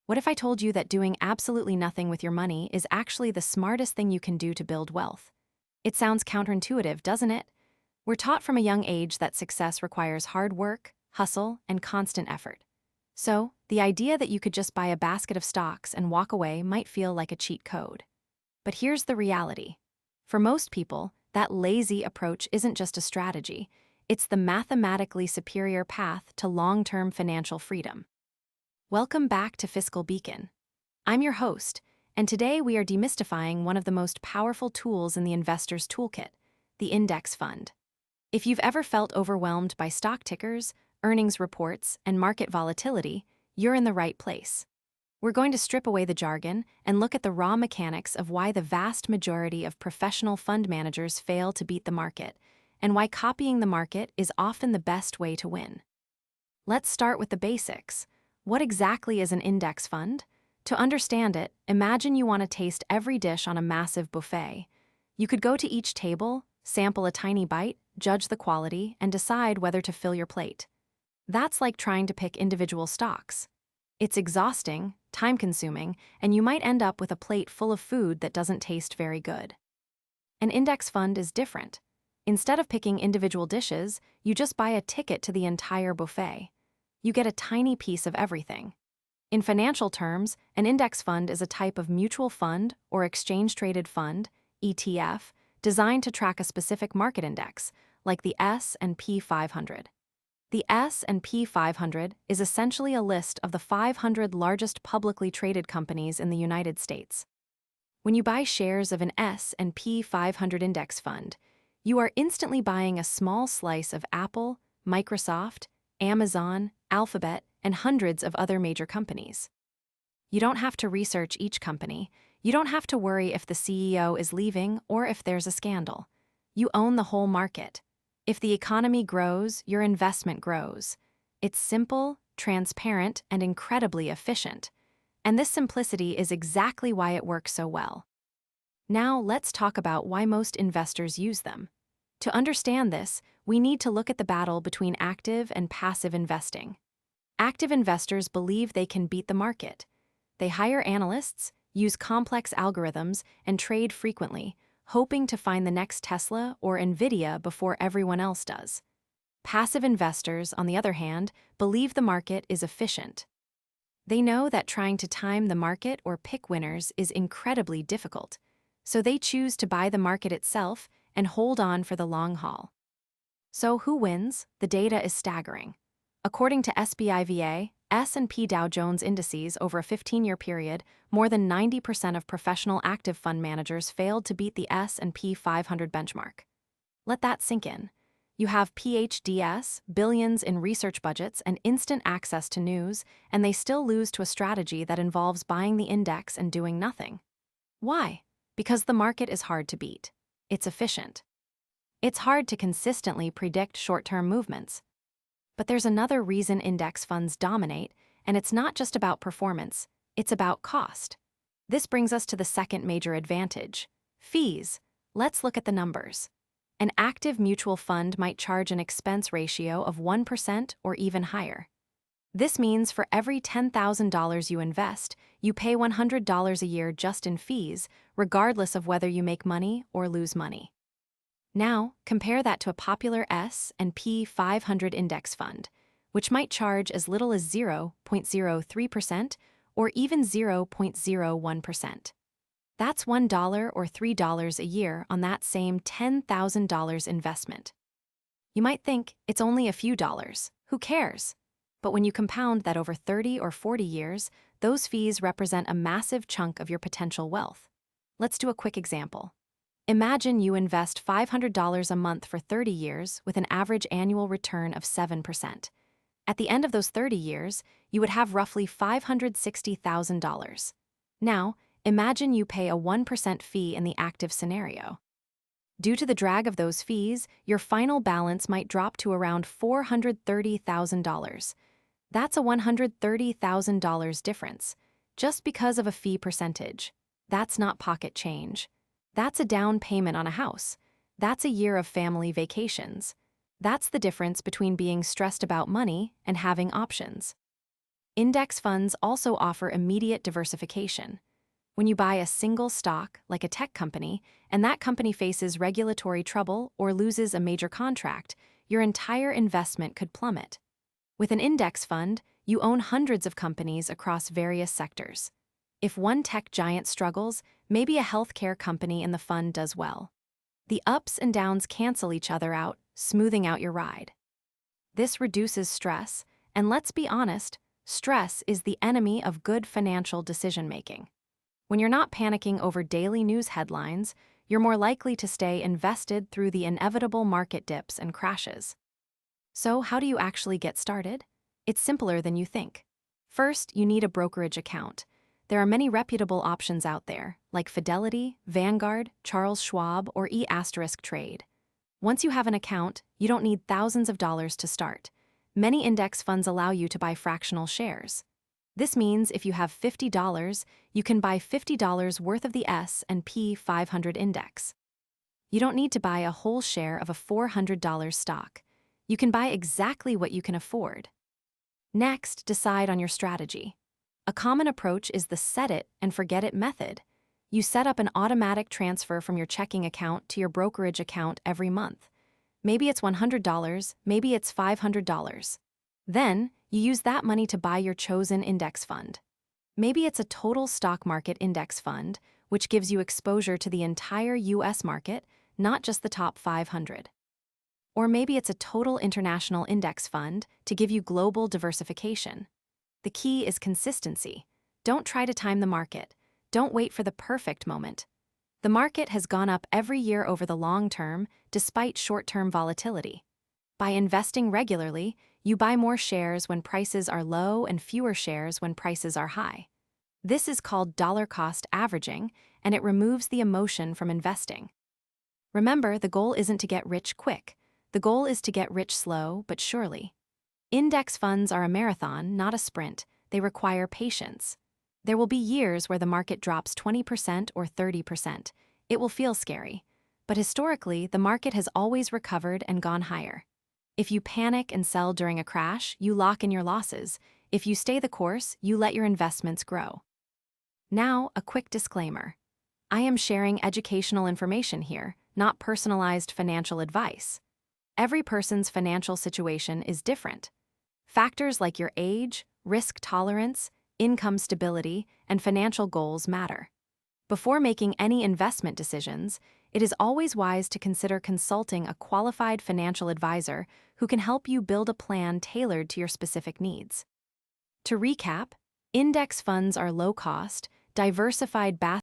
What if I told you that doing absolutely nothing with your money is actually the smartest thing you can do to build wealth? It sounds counterintuitive, doesn't it? We're taught from a young age that success requires hard work, hustle, and constant effort. So, the idea that you could just buy a basket of stocks and walk away might feel like a cheat code. But here's the reality. For most people, that lazy approach isn't just a strategy, it's the mathematically superior path to long-term financial freedom. Welcome back to Fiscal Beacon. I'm your host, and today we are demystifying one of the most powerful tools in the investor's toolkit, the index fund. If you've ever felt overwhelmed by stock tickers, earnings reports, and market volatility, you're in the right place. We're going to strip away the jargon and look at the raw mechanics of why the vast majority of professional fund managers fail to beat the market, and why copying the market is often the best way to win. Let's start with the basics. What exactly is an index fund? To understand it, imagine you want to taste every dish on a massive buffet. You could go to each table, sample a tiny bite, judge the quality, and decide whether to fill your plate. That's like trying to pick individual stocks. It's exhausting, time-consuming, and you might end up with a plate full of food that doesn't taste very good. An index fund is different. Instead of picking individual dishes, you just buy a ticket to the entire buffet. You get a tiny piece of everything. In financial terms, an index fund is a type of mutual fund or exchange-traded fund, ETF, designed to track a specific market index, like the S&P 500. The S&P 500 is essentially a list of the 500 largest publicly traded companies in the United States. When you buy shares of an S&P 500 index fund, you are instantly buying a small slice of Apple, Microsoft, Amazon, Alphabet, and hundreds of other major companies. You don't have to research each company. You don't have to worry if the CEO is leaving or if there's a scandal. You own the whole market. If the economy grows, your investment grows. It's simple, transparent, and incredibly efficient. And this simplicity is exactly why it works so well. Now, let's talk about why most investors use them. To understand this, we need to look at the battle between active and passive investing. Active investors believe they can beat the market. They hire analysts, use complex algorithms, and trade frequently, hoping to find the next Tesla or Nvidia before everyone else does. Passive investors, on the other hand, believe the market is efficient. They know that trying to time the market or pick winners is incredibly difficult, so they choose to buy the market itself and hold on for the long haul. So who wins? The data is staggering. According to SPIVA, S&P Dow Jones indices over a 15-year period, more than 90% of professional active fund managers failed to beat the S&P 500 benchmark. Let that sink in. You have PhDs, billions in research budgets, and instant access to news, and they still lose to a strategy that involves buying the index and doing nothing. Why? Because the market is hard to beat. It's efficient. It's hard to consistently predict short-term movements. But there's another reason index funds dominate, and it's not just about performance, it's about cost. This brings us to the second major advantage: fees. Let's look at the numbers. An active mutual fund might charge an expense ratio of 1% or even higher. This means for every $10,000 you invest, you pay $100 a year just in fees, regardless of whether you make money or lose money. Now, compare that to a popular S&P 500 index fund, which might charge as little as 0.03% or even 0.01%. That's $1 or $3 a year on that same $10,000 investment. You might think it's only a few dollars. Who cares? But when you compound that over 30 or 40 years, those fees represent a massive chunk of your potential wealth. Let's do a quick example. Imagine you invest $500 a month for 30 years with an average annual return of 7%. At the end of those 30 years, you would have roughly $560,000. Now, imagine you pay a 1% fee in the active scenario. Due to the drag of those fees, your final balance might drop to around $430,000. That's a $130,000 difference, just because of a fee percentage. That's not pocket change. That's a down payment on a house. That's a year of family vacations. That's the difference between being stressed about money and having options. Index funds also offer immediate diversification. When you buy a single stock, like a tech company, and that company faces regulatory trouble or loses a major contract, your entire investment could plummet. With an index fund, you own hundreds of companies across various sectors. If one tech giant struggles, maybe a healthcare company in the fund does well. The ups and downs cancel each other out, smoothing out your ride. This reduces stress, and let's be honest, stress is the enemy of good financial decision-making. When you're not panicking over daily news headlines, you're more likely to stay invested through the inevitable market dips and crashes. So, how do you actually get started? It's simpler than you think. First, you need a brokerage account. There are many reputable options out there, like Fidelity, Vanguard, Charles Schwab, or E*Trade. Once you have an account, you don't need thousands of dollars to start. Many index funds allow you to buy fractional shares. This means if you have $50, you can buy $50 worth of the S&P 500 index. You don't need to buy a whole share of a $400 stock. You can buy exactly what you can afford. Next, decide on your strategy. A common approach is the set it and forget it method. You set up an automatic transfer from your checking account to your brokerage account every month. Maybe it's $100, maybe it's $500. Then, you use that money to buy your chosen index fund. Maybe it's a total stock market index fund, which gives you exposure to the entire US market, not just the top 500. Or maybe it's a total international index fund to give you global diversification. The key is consistency. Don't try to time the market. Don't wait for the perfect moment. The market has gone up every year over the long term, despite short-term volatility. By investing regularly, you buy more shares when prices are low and fewer shares when prices are high. This is called dollar-cost averaging, and it removes the emotion from investing. Remember, the goal isn't to get rich quick. The goal is to get rich slow but surely. Index funds are a marathon, not a sprint. They require patience. There will be years where the market drops 20% or 30%. It will feel scary. But historically, the market has always recovered and gone higher. If you panic and sell during a crash, you lock in your losses. If you stay the course, you let your investments grow. Now, a quick disclaimer. I am sharing educational information here, not personalized financial advice. Every person's financial situation is different. Factors like your age, risk tolerance, income stability, and financial goals matter. Before making any investment decisions, it is always wise to consider consulting a qualified financial advisor who can help you build a plan tailored to your specific needs. To recap, index funds are low-cost, diversified